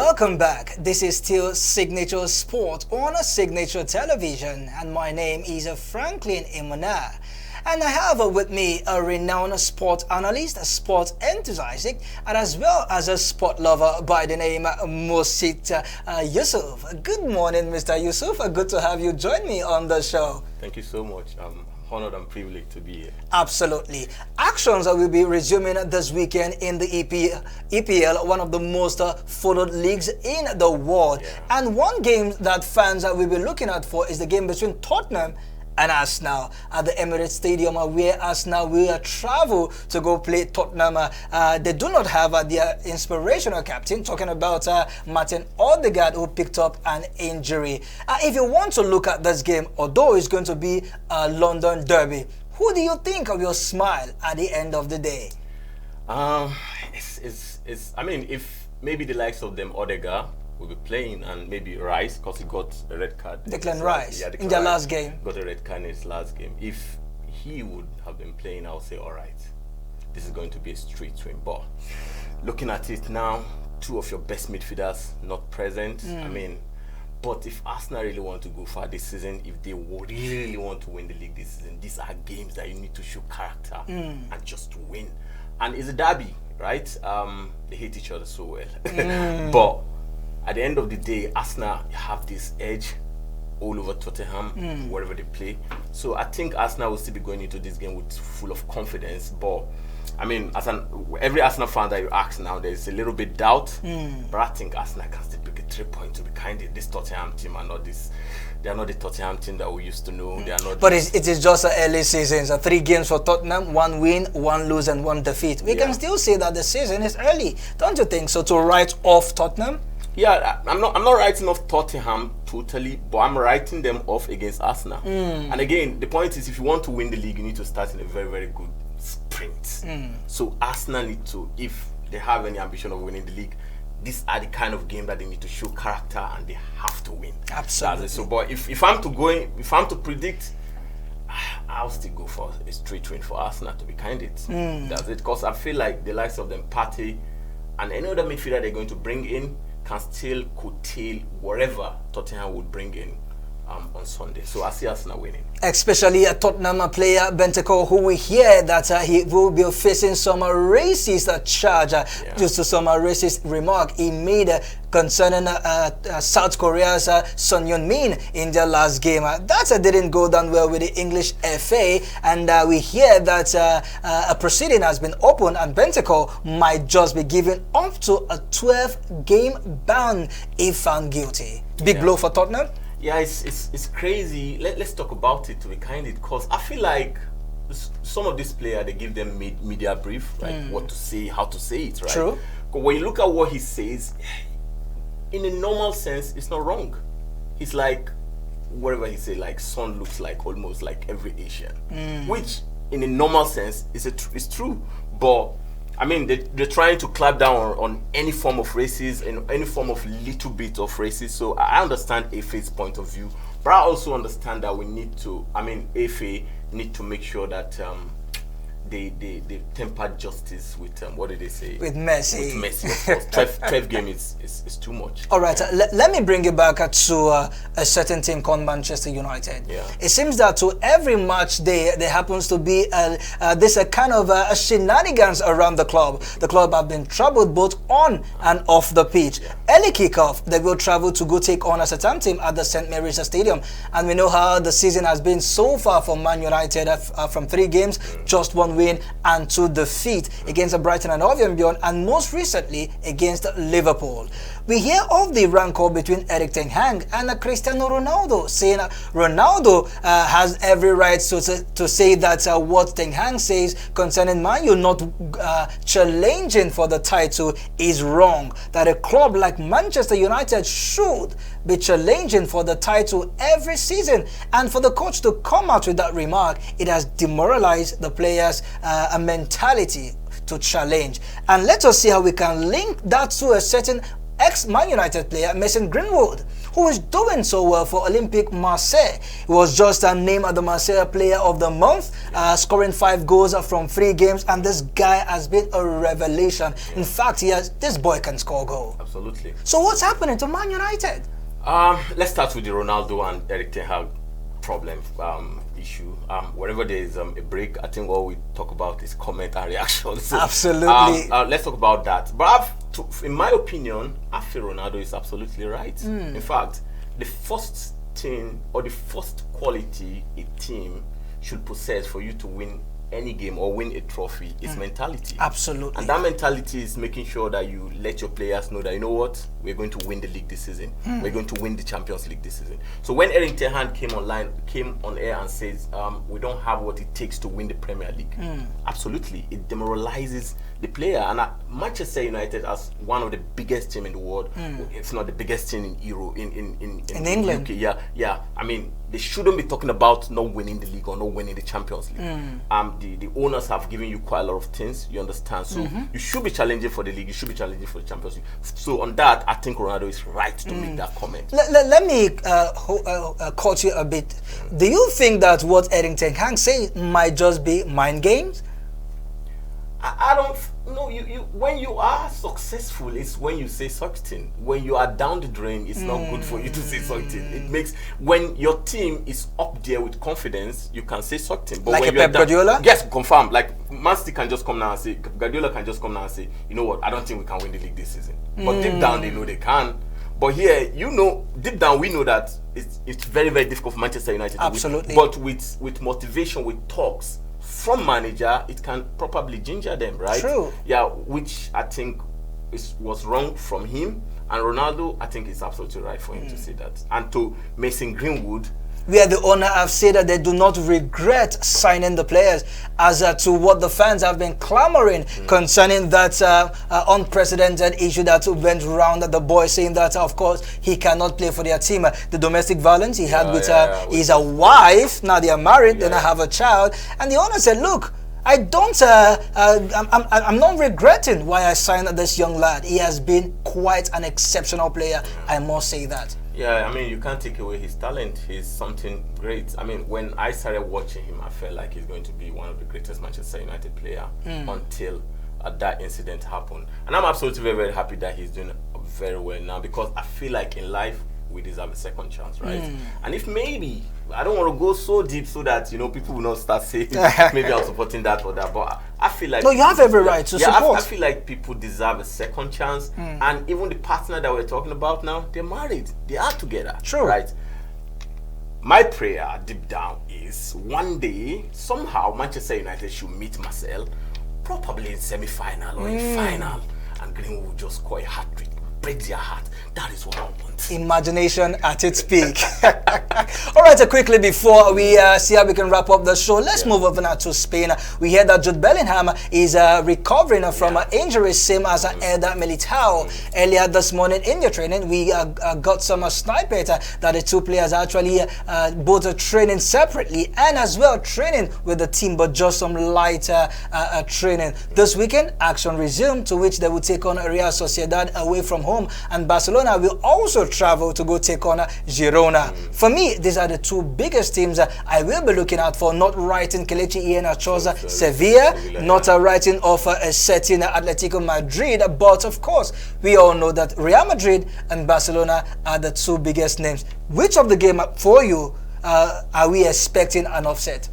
Welcome back. This is still Signature Sport on a Signature Television, and my name is Franklin Imona. And I have with me a renowned sport analyst, a sport enthusiast, and as well as a sport lover by the name Mosit Yusuf. Good morning, Mr. Yusuf. Good to have you join me on the show. Thank you so much. I'm honored and privileged to be here. Absolutely. Actions will be resuming this weekend in the EPL, one of the most followed leagues in the world. Yeah. And one game that fans will be looking out for is the game between Tottenham and Arsenal at the Emirates Stadium, where Arsenal will travel to go play Tottenham. They do not have their inspirational captain, talking about Martin Odegaard, who picked up an injury. If you want to look at this game, although it's going to be a London derby, who do you think will smile at the end of the day? I mean, if maybe the likes of them Odegaard will be playing, and maybe Rice, because he got a red card. Declan Rice, in their last game. Got a red card in his last game. If he would have been playing, I would say, all right, this is going to be a straight win. But looking at it now, two of your best midfielders not present. I mean, but if Arsenal really want to go far this season, if they really want to win the league this season, these are games that you need to show character and just win. And it's a derby, right? They hate each other so well. But at the end of the day, Arsenal have this edge all over Tottenham, wherever they play. So I think Arsenal will still be going into this game with full of confidence. But I mean, every Arsenal fan that you ask now, there's a little bit doubt. But I think Arsenal can still pick a 3 point to be kind of this Tottenham team and not this. They are not the Tottenham team that we used to know. They are not. But it is just an early season. So 3 games for Tottenham, 1 win, 1 lose, and 1 defeat. We can still say that the season is early, don't you think? So to write off Tottenham. Yeah, I'm not writing off Tottenham totally, but I'm writing them off against Arsenal. And again, the point is, if you want to win the league, you need to start in a very, very good sprint. So Arsenal need to, if they have any ambition of winning the league, these are the kind of game that they need to show character and they have to win. Absolutely. So, but if I'm to predict, I'll still go for a straight win for Arsenal, to be candid. That's it, because I feel like the likes of them Partey and any other midfielder they're going to bring in can still curtail whatever Tottenham would bring in on Sunday. So I see Arsenal winning. Especially a Tottenham player, Bentancur, who we hear that he will be facing some racist charge due to some racist remark he made concerning South Korea's Son Heung-min in their last game. That didn't go down well with the English FA, and we hear that a proceeding has been opened and Bentancur might just be given up to a 12-game ban if found guilty. Big blow for Tottenham. Yeah, it's crazy. Let's talk about it, to be candid, because I feel like some of these players, they give them media brief, right? What to say, how to say it, right? True. But when you look at what he says, in a normal sense, it's not wrong. It's like whatever he say, like Son looks like almost like every Asian, which in a normal sense is true. But I mean, they're trying to clamp down on any form of racism and any form of little bit of racism. So I understand FA's point of view, but I also understand that we need to, FA need to make sure that they tempered justice with, what did they say? With mercy. With mercy, of course. 12 games is too much. All right, let me bring you back to a certain team called Manchester United. Yeah. It seems that to every match day, there happens to be this kind of shenanigans around the club. The club have been troubled both on and off the pitch. Early kickoff, they will travel to go take on a certain team at the St. Mary's Stadium. And we know how the season has been so far for Man United from 3 games, just 1 win and 2 defeat against Brighton and Hove Albion, and most recently against Liverpool. We hear of the rancor between Erik ten Hag and Cristiano Ronaldo, saying Ronaldo has every right to say that what ten Hag says concerning Man U not challenging for the title is wrong, that a club like Manchester United should be challenging for the title every season. And for the coach to come out with that remark, it has demoralized the players' mentality to challenge. And let us see how we can link that to a certain ex-Man United player Mason Greenwood, who is doing so well for Olympique Marseille. He was just named the Marseille Player of the Month, scoring 5 goals from 3 games, and this guy has been a revelation. In fact, this boy can score goal. Absolutely. So what's happening to Man United? Let's start with the Ronaldo and Erik ten Hag problem issue. Wherever there is a break, I think all we talk about is comment and reactions. So, absolutely. Let's talk about that. But in my opinion, I feel Ronaldo is absolutely right. In fact, the first thing or the first quality a team should possess for you to win any game or win a trophy is mentality. Absolutely. And that mentality is making sure that you let your players know that, you know what, we're going to win the league this season. We're going to win the Champions League this season. So when Erik ten Hag came on air and says we don't have what it takes to win the Premier League, absolutely, it demoralizes the player. And Manchester United, as one of the biggest team in the world, if not the biggest team in Euro in England, UK, yeah. I mean, they shouldn't be talking about not winning the league or not winning the Champions League. The owners have given you quite a lot of things, you understand. So you should be challenging for the league, you should be challenging for the Champions League. So on that, I think Ronaldo is right to make that comment. Let me cut you a bit. Do you think that what Erik ten Hag says might just be mind games? I don't know. You when you are successful, it's when you say something. When you are down the drain, it's not good for you to say something. It makes, when your team is up there with confidence, you can say something. But like when a Pep Guardiola? Yes, confirm. Like Man City can just come now and say, Guardiola can just come now and say, you know what, I don't think we can win the league this season. But deep down, they know they can. But here, you know, deep down, we know that it's very, very difficult for Manchester United. Absolutely. But with motivation, with talks from manager, it can probably ginger them, right? True. Yeah, which I think was wrong from him. And Ronaldo, I think it's absolutely right for him to say that. And to Mason Greenwood, where the owner have said that they do not regret signing the players, as to what the fans have been clamoring concerning that unprecedented issue that went around, the boy saying that, of course, he cannot play for their team. The domestic violence he had with his wife. Now they are married, then I have a child. And the owner said, look, I don't, I'm not regretting why I signed this young lad. He has been quite an exceptional player, I must say that. Yeah, I mean, you can't take away his talent. He's something great. I mean, when I started watching him, I felt like he's going to be one of the greatest Manchester United players until that incident happened. And I'm absolutely very, very happy that he's doing very well now, because I feel like in life, we deserve a second chance, right? And if maybe, I don't want to go so deep so that, you know, people will not start saying maybe I'm supporting that or that, but I feel like... No, you have every right to support. I feel like people deserve a second chance. And even the partner that we're talking about now, they're married. They are together. True. Right? My prayer deep down is one day, somehow, Manchester United should meet Marseille, probably in semi-final or in final, and Greenwood will just score a hat-trick, break their heart. That is what I want. Imagination at its peak. All right, quickly before we see how we can wrap up the show, let's move over now to Spain. We hear that Jude Bellingham is recovering from injuries, same as Eder Militao. Earlier this morning in the training, we got some snippet that the two players actually both training separately and as well training with the team, but just some lighter training. This weekend, action resumed, to which they will take on Real Sociedad away from home, and Barcelona will also travel to go take on Girona. For me, these are the two biggest teams I will be looking out for, not writing Kelechi Iheanacho's Sevilla, not writing of a certain Atletico Madrid, but of course, we all know that Real Madrid and Barcelona are the two biggest names. Which of the game for you are we expecting an offset?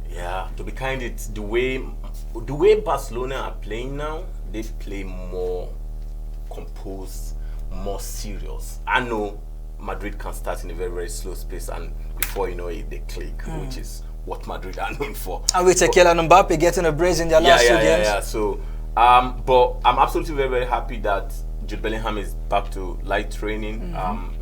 Yeah, to be kind, it's the way Barcelona are playing now. They play more composed, more serious. I know Madrid can start in a very, very slow space, and before you know it, they click, which is what Madrid are known for. And with Kylian Mbappe getting a brace in their last 2 games. Yeah. So, but I'm absolutely very, very happy that Jude Bellingham is back to light training.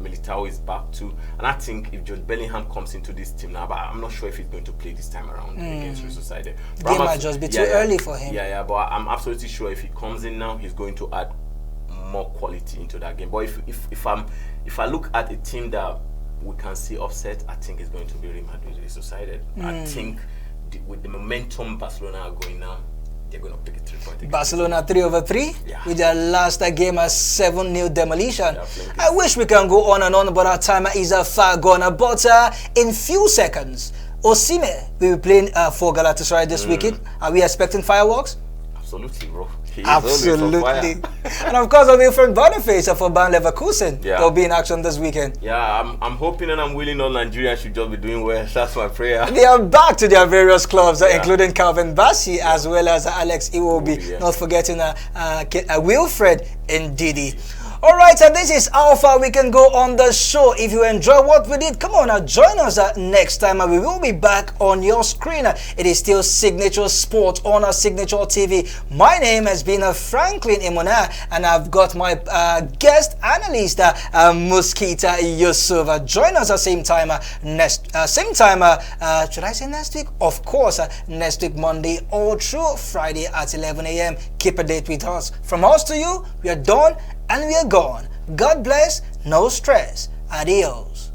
Militao is back too, and I think if Jude Bellingham comes into this team now, but I'm not sure if he's going to play this time around against Real Sociedad. Game might just be too early for him. Yeah, but I'm absolutely sure if he comes in now, he's going to add more quality into that game. But if I look at a team that we can see offset, I think it's going to be Real Madrid, Real Sociedad. I think with the momentum Barcelona are going now, they're going to pick a 3-point against Barcelona 3/3 Yeah. with their last game a 7-0 demolition. Yeah, playing I wish we can go on and on, but our time is far gone. But in few seconds, Osimhen will be playing for Galatasaray this weekend. Are we expecting fireworks? Absolutely, bro. He is always on fire. Absolutely. And of course, Wilfried Boniface for Bayer Leverkusen. Yeah. They'll be in action this weekend. Yeah, I'm hoping and I'm willing all Nigerians should just be doing well. That's my prayer. They are back to their various clubs, Yeah. including Calvin Bassey as well as Alex Iwobi. Yeah. Not forgetting Wilfred Ndidi. All right, and this is how far we can go on the show. If you enjoy what we did, come on, join us next time. We will be back on your screen. It is still Signature Sport on our Signature TV. My name has been Franklin Imona, and I've got my guest analyst, Muskita Yusuf. Join us at same time should I say next week? Of course, next week, Monday, all through Friday at 11 a.m. Keep a date with us. From us to you, we are done and we are gone. God bless, no stress. Adios.